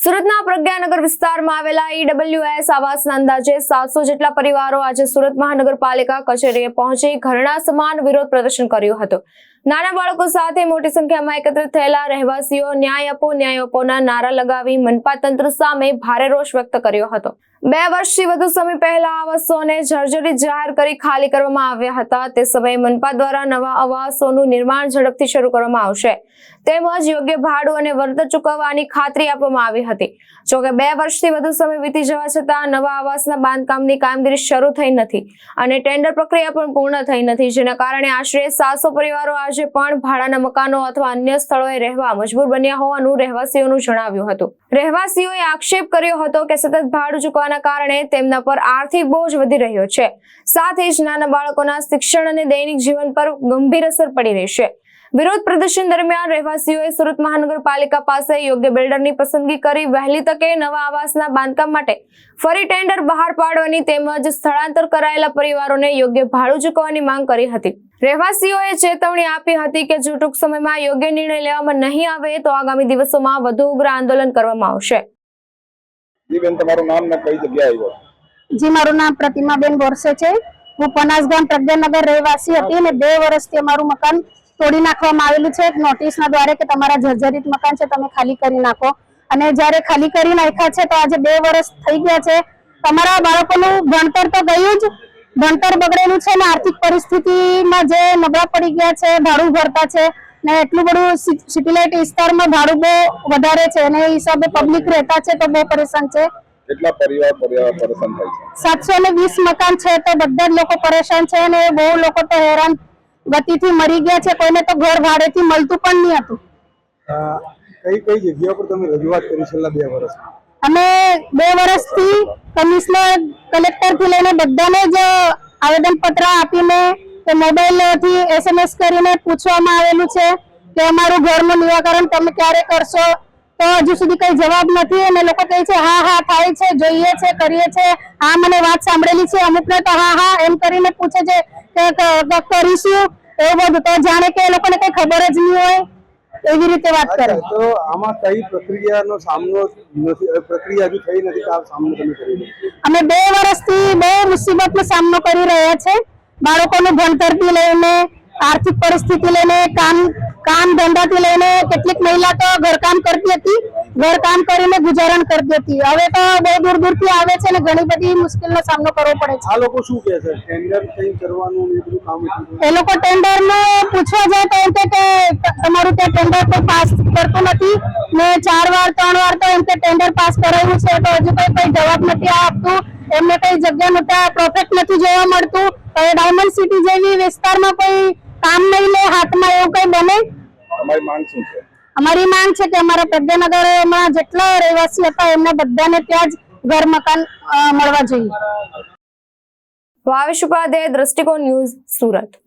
સુરતના પ્રજ્ઞાનગર વિસ્તારમાં આવેલા ઈડબ્લ્યુએસ આવાસના અંદાજે 700 જેટલા પરિવારો આજે સુરત મહાનગરપાલિકા કચેરીએ પહોંચી ઘરણા સમાન વિરોધ પ્રદર્શન કર્યું હતું। નાના બાળકો સાથે મોટી સંખ્યામાં એકત્રિત થયેલા રહેવાસીઓ ન્યાય આપોના નારા લગાવી મનપા તંત્ર સામે ભારે રોષ વ્યક્ત કર્યો હતો। 2 વર્ષથી વધુ સમય પહેલા આવાસોને જર્જરિત જાહેર કરી ખાલી કરવામાં આવ્યા હતા। તે સમયે મનપા દ્વારા નવા આવાસોનું નિર્માણ ઝડપથી શરૂ કરવામાં આવશે તેમજ યોગ્ય ભાડું અને વળતર ચૂકવવાની ખાતરી આપવામાં આવી હતી। જોકે 2 વર્ષથી વધુ સમય વીતી જવા છતાં નવા આવાસના બાંધકામની કામગીરી શરૂ થઈ નથી અને ટેન્ડર પ્રક્રિયા પણ પૂર્ણ થઈ નથી, જેના કારણે આશરે 700 પરિવારો આજે પણ ભાડાના મકાનો અથવા અન્ય સ્થળોએ રહેવા મજબૂર બન્યા હોવાનું રહેવાસીઓનું જણાવ્યું હતું। રહેવાસીઓએ આક્ષેપ કર્યો હતો કે સતત ભાડું ચૂકવવાના કારણે તેમના પર આર્થિક બોજ વધી રહ્યો છે, સાથે જ નાના બાળકોના શિક્ષણ અને દૈનિક જીવન પર ગંભીર અસર પડી રહી છે। વિરોધ પ્રદર્શન દરમિયાન રહેવાસીઓએ સુરત મહાનગરપાલિકા પાસે યોગ્ય બિલ્ડરની પસંદગી કરી વહેલી તકે નવા આવાસના બાંધકામ માટે ફરી ટેન્ડર બહાર પાડવાની તેમજ સ્થળાંતર કરાયેલા પરિવારોને યોગ્ય ભાડું ચૂકવવાની માંગ કરી હતી। રહેવાસીઓએ ચેતવણી આપી હતી કે જો ટૂંક સમયમાં યોગ્ય નિર્ણય લેવામાં નહીં આવે તો આગામી દિવસોમાં વધુ ઉગ્ર આંદોલન કરવામાં આવશે। જી બેન, તમારું નામ ને કઈ જગ્યાએ આવ્યો? જી, મારું નામ પ્રતિમાબેન બોરસે છે। હું પનાસગામ પ્રજ્ઞાનગર રહેવાસી હતી અને 2 વર્ષથી અમારું મકાન તોડી નાખવામાં આવેલું છે નોટિસના દ્વારા કે તમારા જર્જરિત મકાન છે, તમે ખાલી કરી નાખો। અને જ્યારે ખાલી કરી નાખ્યા છે તો આજે 2 વર્ષ થઈ ગયા છે। તમારા બાળકોનું ભણતર તો ગયું જ, ભણતર બગડેલું છે ને આર્થિક પરિસ્થિતિમાં જે નબળા પડી ગયા છે, ભાડું ભરતા છે ને એટલું બધું સિટીલાઇટ વિસ્તારમાં ભાડું બહુ વધારે છે અને એ હિસાબે પબ્લિક રહેતા છે તો બહુ પરેશાન છે। કેટલા પરિવાર પરેશાન થાય છે? 720 મકાન છે તો બધા જ લોકો પરેશાન છે અને બહુ લોકો તો હેરાન ગતિથી મરી ગયા છે। કોઈને તો ઘર ભાડેથી મળતું પણ નહીં હતું। કઈ જગ્યા પર તમે રજૂઆત કરી છેલ્લા 2 વર્ષમાં? અમે 2 વર્ષથી કમિશનર, કલેક્ટરથી લઈને બધાને જ આવેદન પત્ર આપીને મોબાઈલથી SMS કરીને પૂછવામાં આવેલું છે કે અમારું ઘરનું નિરાકરણ તમે ક્યારે કરશો, તો હજુ સુધી કઈ જવાબ નથી અને લોકો કહે છે હા થાય છે, જોઈએ છે, કરીએ છે, હા મને વાત સાંભળેલી છે, અમુકને તો હા એમ કરીને પૂછે છે કે કરીશું એવું બધું, તો જાણે કે એ લોકોને કઈ ખબર જ નહીં હોય એવી રીતે વાત કરે। તો આમાં કઈ પ્રક્રિયાનો સામનો નથી, પ્રક્રિયા હજુ થઈ નથી, આ સામનો તમે કરી નથી? અમે 2 વર્ષથી બહુ મુસીબતનો સામનો કરી રહ્યા છે। બાળકોનું ભણતરથી લઈને આર્થિક પરિસ્થિતિ લઈને કામ ધંધાથી લઈને કેટલીક મહિલા તો ઘરકામ કરતી હતી, ઘરકામ કરીને ગુજારણ કરતી હતી। હવે તો બહુ દૂરથી આવે છે અને ઘણી બધી મુશ્કેલીનો સામનો કરવો પડે છે। આ લોકો શું કહે છે? ટેન્ડર કઈ કરવાનું એ બધું કામ એ લોકો ટેન્ડરનું પૂછવા જાય તો એમ કે તમારું ત્યાં ટેન્ડર તો પાસ કરતું નથી ને 4 વાર 3 વાર તો એમ કે ટેન્ડર પાસ કરાવ્યું છે તો હજુ કઈ જવાબ નથી આપતું। એમને કઈ જગ્યાનું ત્યાં પ્રોફિટ નથી જોવા મળતું। હવે ડાયમંડ સિટી જેવી વિસ્તારમાં કોઈ કામ નહીં લે હાથમાં, એવું કઈ બને? અમારી માંગ શું છે? અમારી માંગ છે કે અમારા પ્રજ્ઞાનગરમાં જેટલા રહેવાસી હતા એમને બધાને ત્યાં જ ઘર મકાન મળવા જોઈએ। ભાવેશ ઉપાધ્યાય, દ્રષ્ટિકોણ ન્યૂઝ, સુરત।